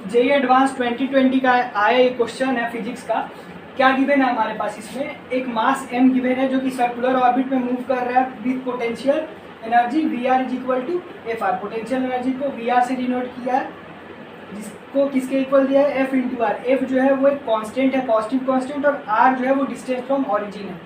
JEE advance 2020 का आया ये क्वेश्चन है फिजिक्स का। क्या गिवन है हमारे पास, इसमें एक मास m गिवन है जो कि सर्कुलर ऑर्बिट में मूव कर रहा है with potential energy Vr is equal to Fr। Potential energy को Vr से डिनोट किया है, जिसको किसके इक्वल दिया है, F इंटू आर। एफ जो है वो एक कांस्टेंट है, पॉजिटिव कांस्टेंट, और आर जो है वो डिस्टेंस फ्रॉम ऑरिजिन है।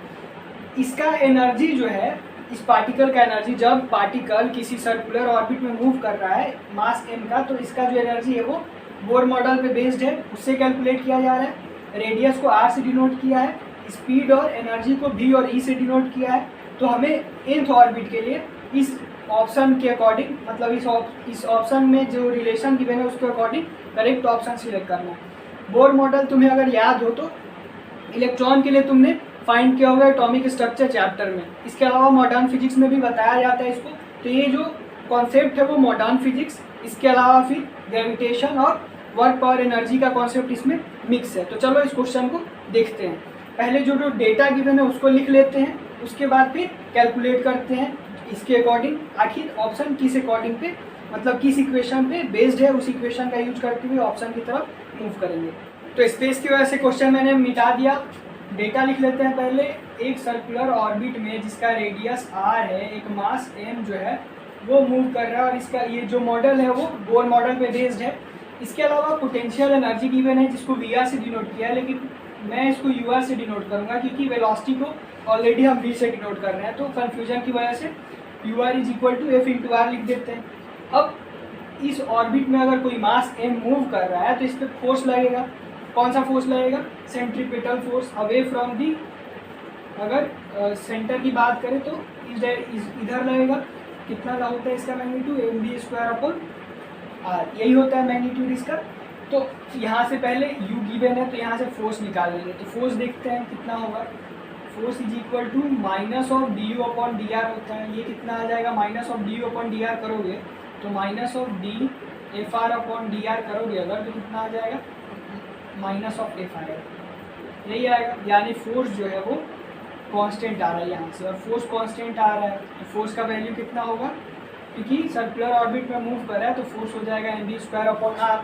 इसका एनर्जी जो है, इस पार्टिकल का एनर्जी, जब पार्टिकल किसी सर्कुलर ऑर्बिट में मूव कर रहा है मास m का, तो इसका जो एनर्जी है वो बोर मॉडल पे बेस्ड है, उससे कैलकुलेट किया जा रहा है। रेडियस को r से डिनोट किया है, स्पीड और एनर्जी को v और e से डिनोट किया है। तो हमें nth ऑर्बिट के लिए इस ऑप्शन के अकॉर्डिंग, मतलब इस ऑप्शन में जो रिलेशन गिवन है उसके अकॉर्डिंग करेक्ट ऑप्शन सिलेक्ट करना है। बोर मॉडल तुम्हें अगर याद हो तो इलेक्ट्रॉन के लिए तुमने फाइंड किया होगा एटॉमिक स्ट्रक्चर चैप्टर में। इसके अलावा मॉडर्न फिजिक्स में भी बताया जाता है इसको। तो ये जो कॉन्सेप्ट है वो मॉडर्न फिजिक्स, इसके अलावा फिर ग्रेविटेशन और वर्क पावर एनर्जी का कॉन्सेप्ट इसमें मिक्स है। तो चलो इस क्वेश्चन को देखते हैं। पहले जो डेटा गिवन है उसको लिख लेते हैं, उसके बाद फिर कैलकुलेट करते हैं इसके अकॉर्डिंग आखिर ऑप्शन किस अकॉर्डिंग पे, मतलब किस इक्वेशन पे बेस्ड है, उस इक्वेशन का यूज करते हुए ऑप्शन की तरफ मूव करेंगे। तो स्पेस की वजह से क्वेश्चन मैंने मिटा दिया। डेटा लिख लेते हैं पहले। एक सर्कुलर ऑर्बिट में जिसका रेडियस r है, एक मास m जो है वो मूव कर रहा है, और इसका ये जो मॉडल है वो बोर मॉडल पे बेस्ड है। इसके अलावा पोटेंशियल एनर्जी गिवन है जिसको Vr से डिनोट किया है, लेकिन मैं इसको Ur से डिनोट करूंगा क्योंकि वेलोसिटी को ऑलरेडी हम v से डिनोट कर रहे हैं, तो कन्फ्यूजन की वजह से Ur is equal to F into R लिख देते हैं। अब इस ऑर्बिट में अगर कोई मास m मूव कर रहा है तो इस पर फोर्स लगेगा। कौन सा फोर्स लगेगा? Centripetal force away from the, अगर सेंटर की बात करें तो इधर लगेगा। कितना का होता है इसका मैग्नीट्यूड? mv² अपॉन r, यही होता है मैग्नीट्यूड इसका। तो यहाँ से पहले u गिवन है तो यहाँ से फोर्स निकाल लेंगे। तो फोर्स देखते हैं कितना होगा। Force is equal to minus of D U upon D R होता है। ये कितना आ जाएगा? Minus of D U upon D R करोगे तो minus of D F R upon D R करोगे अगर, तो कितना आ जाएगा? माइनस ऑफ एफ आएगा, यही आएगा। यानी फोर्स जो है वो कांस्टेंट आ रहा है यहाँ से, और फोर्स कांस्टेंट आ रहा है तो फोर्स का वैल्यू कितना होगा? क्योंकि सर्कुलर ऑर्बिट में मूव कर रहा है तो फोर्स हो जाएगा mv² अपॉन आर।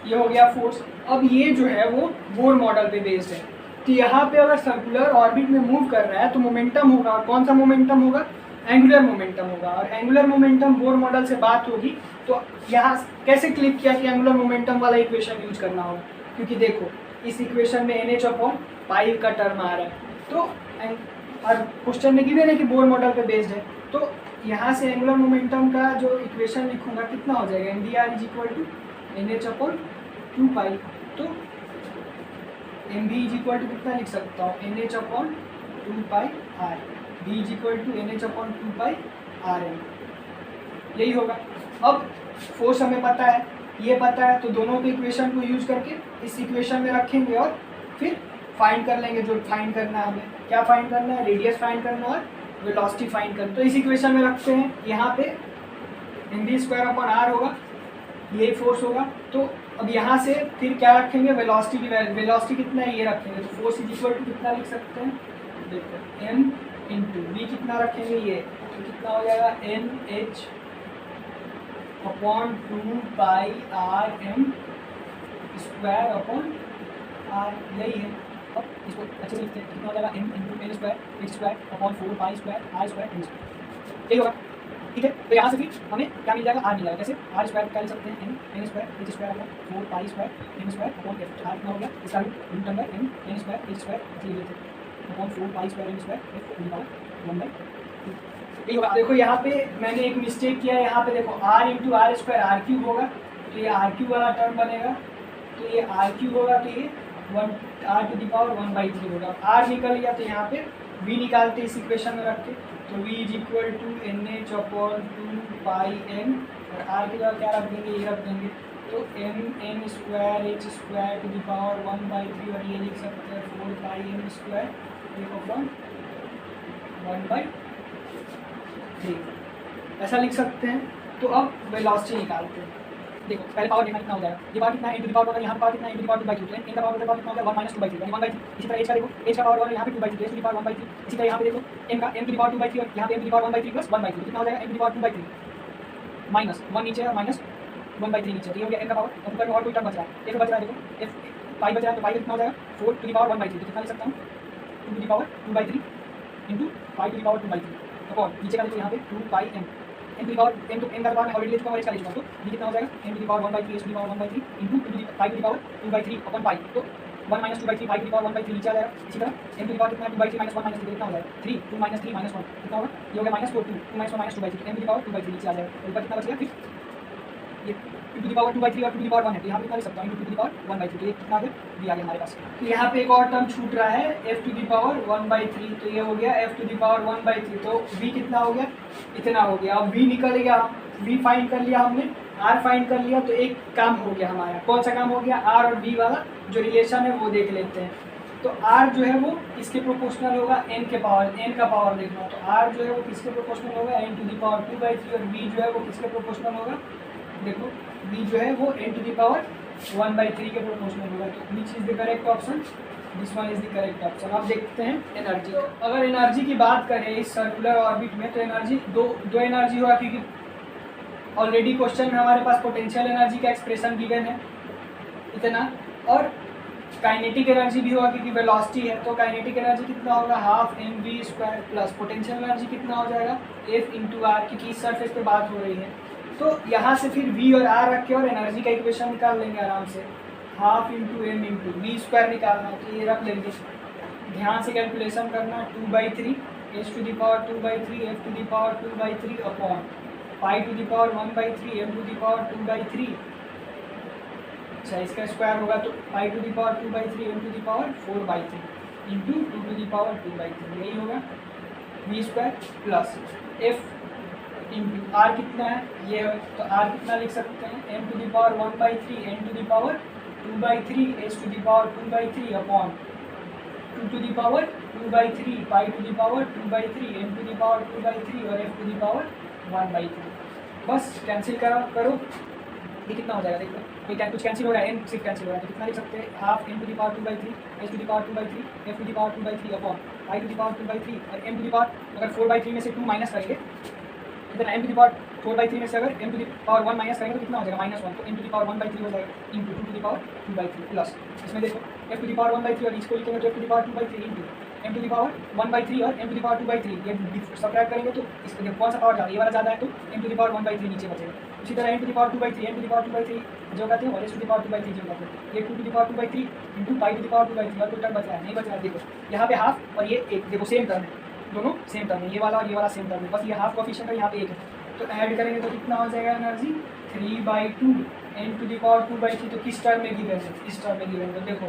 ये हो गया फोर्स। अब ये जो है वो बोर मॉडल पे बेस्ड है, तो यहाँ पे अगर सर्कुलर ऑर्बिट में मूव कर रहा है तो मोमेंटम होगा। और कौन सा मोमेंटम होगा? एंगुलर मोमेंटम होगा। और एंगुलर मोमेंटम बोर मॉडल से बात होगी तो यहाँ कैसे क्लिक किया कि एंगुलर मोमेंटम वाला इक्वेशन यूज करना होगा, क्योंकि देखो इस इक्वेशन में NH अपॉन पाई का टर्म आ रहा है। तो और क्वेश्चन में गिवन है कि बोर मॉडल पे बेस्ड है, तो यहाँ से एंगुलर मोमेंटम का जो इक्वेशन लिखूंगा कितना हो जाएगा? mvr is equal to NH upon 2 pi. तो mv इज इक्वल टू कितना लिख सकता हूँ? NH upon 2 pi r। v is equal to NH upon 2 pi rm, यही होगा। अब फोर्स हमें पता है, ये पता है, तो दोनों के इक्वेशन को यूज करके इस इक्वेशन में रखेंगे और फिर फाइंड कर लेंगे जो फाइंड करना है हमें। क्या फाइंड करना है? रेडियस फाइंड करना है और वेलोसिटी फाइंड करना है। तो इस इक्वेशन में रखते हैं। यहाँ पे mv² अपॉन r होगा, ये फोर्स होगा। तो अब यहाँ से फिर क्या रखेंगे? वेलोसिटी की वेलोसिटी कितना है ये रखेंगे। तो फोर्स इज इक्वल टू कितना लिख सकते हैं? देखो m इंटू वी कितना रखेंगे ये, तो कितना हो जाएगा? NH upon 2 pi R M square upon R, यही है। अब इसको अच्छे से लिखते हैं, कितना हो जाएगा? m into N square H square upon 4 pi square R square N square, यही होगा। ठीक है, तो यहाँ से फिर हमें क्या मिल जाएगा? आर मिल जाएगा। कैसे? आर स्क्वायर क्या लिख सकते हैं? N square H square upon 4 pi square N square upon F. R कितना हो गया? इसका root under N square H square लिख लेते हैं upon 4 pi square N square F to the power 1/2। यही होगा। देखो यहाँ पे मैंने एक मिस्टेक किया है। यहाँ पे देखो r into R square R cube होगा, तो ये आर क्यूब वाला टर्म बनेगा। तो ये आर क्यूब होगा तो ये 1 r टू द पावर 1/3 होगा। r निकल गया तो यहाँ पे v निकालते इस इक्वेशन में रख के, तो v is equal to NH upon 2 pi n, और r की जगह क्या रख देंगे? ये रख देंगे। तो mn square H square to the power 1/3, और ये लिख सकते हैं 4 पाई n स्क्वायर अपॉन 1/3, ऐसा लिख सकते हैं। तो अब वेलोसिटी निकालते हैं। देखो पहले पावर देखना कितना हो जाएगा। ये पावर कितना है? इनटू द पावर होगा, यहाँ पावर कितना है? Into the power 2/3। n का पावर कितना हो जाएगा? 1 - 2/3 यानी 1/3। इसी तरह h का देखो, h का पावर 1 यहाँ पे 2/3, h टू द पावर 1/3। इसी तरह यहाँ पे देखो m का m टू द पावर 2/3 और यहाँ पे m to the power 1/3 plus 1/3, कितना हो जाएगा? m to the power 2/3 minus 1 नीचे है माइनस 1/3 नीचे, तो ये हो गया n का पावर। अब ऊपर में और कोई टर्म बच रहा है, एक बच रहा है, देखो f पाई बच रहा है, तो पाई कितना हो जाएगा 4 टू द पावर 1/3, तो कितना लिख सकता हूँ 2 to the power 2/3 into 5 to the power 2/3 upon नीचे का देखो यहाँ पे 2 pi m, n to the power m, तो n का पावर मैं ऑलरेडी ले चुका हूँ और इसका ले चुका हूँ, तो ये कितना हो जाएगा n to the power 1/3 s to the power 1/3 into 5 to the power 2/3 upon pi, तो 1 माइनस 2/3 5 टू द पावर 1/3 नीचे आ जाएगा। इसी तरह n टू द पावर कितना है 2/3 माइनस 1 माइनस 3 कितना हो जाएगा 3, 2 माइनस 3 माइनस 1 कितना होगा, ये हो गया minus 4 2 minus 1 minus 2/3 n to the power 2/3 नीचे आ जाएगा। ऊपर कितना बच गया फिर ये 2 टू द पावर 2/3 और 2 टू द पावर 1 है, तो यहाँ पे कितना लिख सकता हूँ 2 टू द पावर 1/3, तो ये कितना आ गया b आ गया हमारे पास। तो यहाँ पे एक और टर्म छूट रहा है f टू द पावर 1/3, तो ये हो गया f टू द पावर 1/3, तो v कितना हो गया इतना हो गया। अब v निकल गया, v फाइंड कर लिया हमने, r फाइंड कर लिया, तो एक काम हो गया हमारा। कौन सा काम हो गया, r और v वाला जो रिलेशन है वो देख लेते हैं। तो r जो है वो इसके प्रोपोर्शनल होगा n के पावर, n का पावर देखना, तो r जो है वो किसके प्रोपोर्शनल होगा n टू द पावर 2/3, और v जो है वो किसके प्रोपोर्शनल होगा, देखो v जो है वो n टू द पावर 1/3 के प्रोपोर्शनल होगा। तो which is the correct option, this one is the correct option. अब देखते हैं एनर्जी। तो अगर एनर्जी की बात करें इस सर्कुलर ऑर्बिट में, तो एनर्जी दो एनर्जी होगा, क्योंकि ऑलरेडी क्वेश्चन में हमारे पास पोटेंशियल एनर्जी का एक्सप्रेशन गिवन है इतना, और काइनेटिक एनर्जी भी होगा क्योंकि वेलोसिटी है। तो काइनेटिक एनर्जी कितना होगा half mv² plus potential energy कितना हो जाएगा f इंटू आर, क्योंकि इस सरफेस पे बात हो रही है। तो यहाँ से फिर v और r रख के और एनर्जी का इक्वेशन निकाल लेंगे आराम से, half into m into v² निकालना है, तो ये रख लेंगे। ध्यान से कैलकुलेशन करना, 2/3 s to the power 2/3 f to the power 2/3 upon pi to the power 1/3 m to the power 2/3। अच्छा, इसका स्क्वायर होगा तो pi to the power 2/3 m to the power 4/3 into 2 to the power 2/3, यही होगा v² plus f into are कितना है ये है, तो आर कितना लिख सकते हैं m to the power 1/3 n to the power 2/3 s to the power 2/3 upon 2 to the power 2/3 pi to the power 2/3 m to the power 2/3 और f टू द पावर 1/3। बस कैंसिल करो, ये कितना हो जाएगा, देखो कोई कुछ कैंसिल हो रहा है, n सिर्फ कैंसिल हो रहा है, तो कितना लिख सकते हैं half m to the power 2/3 s to the power 2/3 f to the power 2/3 upon pi to the power 2/3 और m टू द पावर अगर 4/3 में से 2 माइनस करेंगे, इधर m टू द पावर 4/3 में से अगर m to the power 1 minus करेंगे तो कितना हो जाएगा -1, तो m टू द पावर 1/3 हो जाएगा into 2 to the power 2/3 plus इसमें देखो f टू द पावर 1/3 और इसको लिखेंगे तो f to the power 2/3 into m to the power 1/3 और m टू द पावर 2/3, ये सब्ट्रैक्ट करेंगे तो इसको जब कौन सा पावर ज़्यादा, ये वाला ज़्यादा है तो m टू द पावर 1/3 नीचे बचेगा। इसी तरह m to the power 2/3 m to the power 2/3 जो कहते हैं और s टू द पावर 2/3 जो कहते हैं, ये 2 to the power 2/3 into pi to the power 2/3 और कोई टर्म बच रहा है नहीं बच रहा है, देखो यहाँ पे हाफ और ये एक, देखो सेम टर्म है, दोनों सेम टर्म है, ये वाला और ये वाला सेम टर्म है, बस ये हाफ कोएफिशिएंट है यहाँ पे एक है, तो ऐड करेंगे तो कितना हो जाएगा energy 3/2 n to the power 2/3, तो किस टर्म में गिवन है, इस टर्म में गिवन है। तो देखो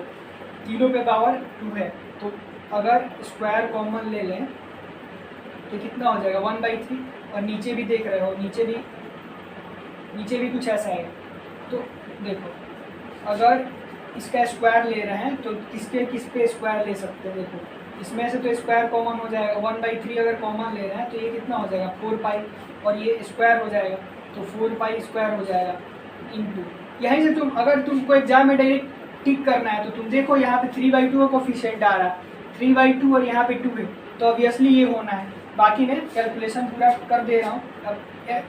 तीनों पे पावर 2 है, तो अगर स्क्वायर कॉमन ले लें तो कितना हो जाएगा 1/3, और नीचे भी देख रहे हो नीचे भी कुछ ऐसा है। तो देखो अगर इसका स्क्वायर ले रहे हैं तो किस पे स्क्वायर ले सकते हैं, देखो इसमें से तो स्क्वायर कॉमन हो जाएगा, 1/3 अगर कॉमन ले रहे हैं तो ये कितना हो जाएगा 4 और ये स्क्वायर हो जाएगा तो 4 स्क्वायर हो जाएगा इंटू, यहीं से तुम अगर तुमको एग्जाम में डायरेक्ट टिक करना है तो तुम देखो यहाँ पे 3/2 का कोफिशिएंट आ रहा है, 3/2 और यहाँ पे 2 है, तो ऑब्वियसली ये होना है। बाकी मैं कैलकुलेशन पूरा कर दे रहा हूँ। अब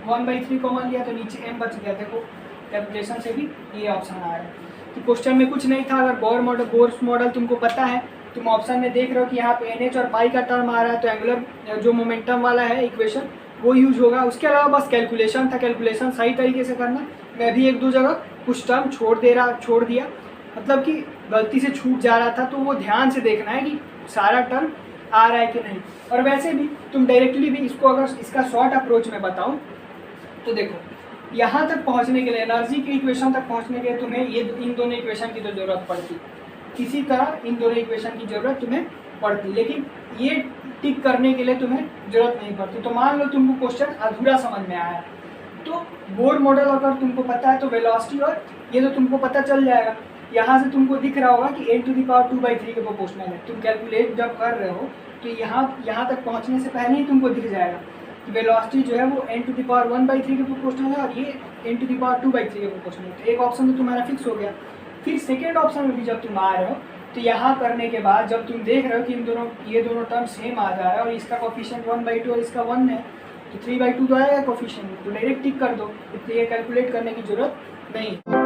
1/3 कॉमन लिया तो नीचे m बच गया, देखो कैलकुलेशन से भी ये ऑप्शन आ रहा है। तो क्वेश्चन में कुछ नहीं था, अगर बोर्स मॉडल तुमको पता है, तुम ऑप्शन में देख रहे हो कि यहाँ पे NH और पाई का टर्म आ रहा है, तो एंगुलर जो मोमेंटम वाला है इक्वेशन वो यूज होगा। उसके अलावा बस कैलकुलेशन था, कैलकुलेशन सही तरीके से करना। मैं भी 1-2 जगह कुछ टर्म छोड़ दिया, मतलब कि गलती से छूट जा रहा था, तो वो ध्यान से देखना है कि सारा टर्म आ रहा है कि नहीं। और वैसे भी तुम डायरेक्टली भी इसको अगर इसका शॉर्ट अप्रोच में बताऊं तो देखो यहाँ तक पहुँचने के लिए, एनर्जी के इक्वेशन तक पहुँचने के लिए तुम्हें ये इन दोनों इक्वेशन की तो ज़रूरत पड़ती, किसी तरह इन दोनों इक्वेशन की ज़रूरत तुम्हें पड़ती, लेकिन ये टिक करने के लिए तुम्हें ज़रूरत नहीं पड़ती। तो मान लो तुमको क्वेश्चन अधूरा समझ में आया, तो बोर मॉडल अगर तुमको पता है तो वेलोसिटी और ये तो तुमको पता चल जाएगा। यहाँ से तुमको दिख रहा होगा कि n टू द पावर 2/3 के प्रोपोर्शनल है। तुम कैलकुलेट जब कर रहे हो तो यहाँ तक पहुँचने से पहले ही तुमको दिख जाएगा कि वेलोसिटी जो है वो n टू द पावर 1/3 के प्रोपोर्शनल है और ये n टू द पावर 2/3 के प्रोपोर्शनल है। तो एक ऑप्शन तो तुम्हारा फिक्स हो गया। फिर सेकेंड ऑप्शन में भी जब तुम आ रहे हो तो यहाँ करने के बाद जब तुम देख रहे हो कि ये दोनों टर्म सेम आ जा रहा है और इसका कोफिशिएंट 1/2 और इसका 1 है, तो 3/2 तो आएगा कोफिशिएंट, तो डायरेक्ट टिक कर दो, इसलिए कैलकुलेट करने की जरूरत नहीं।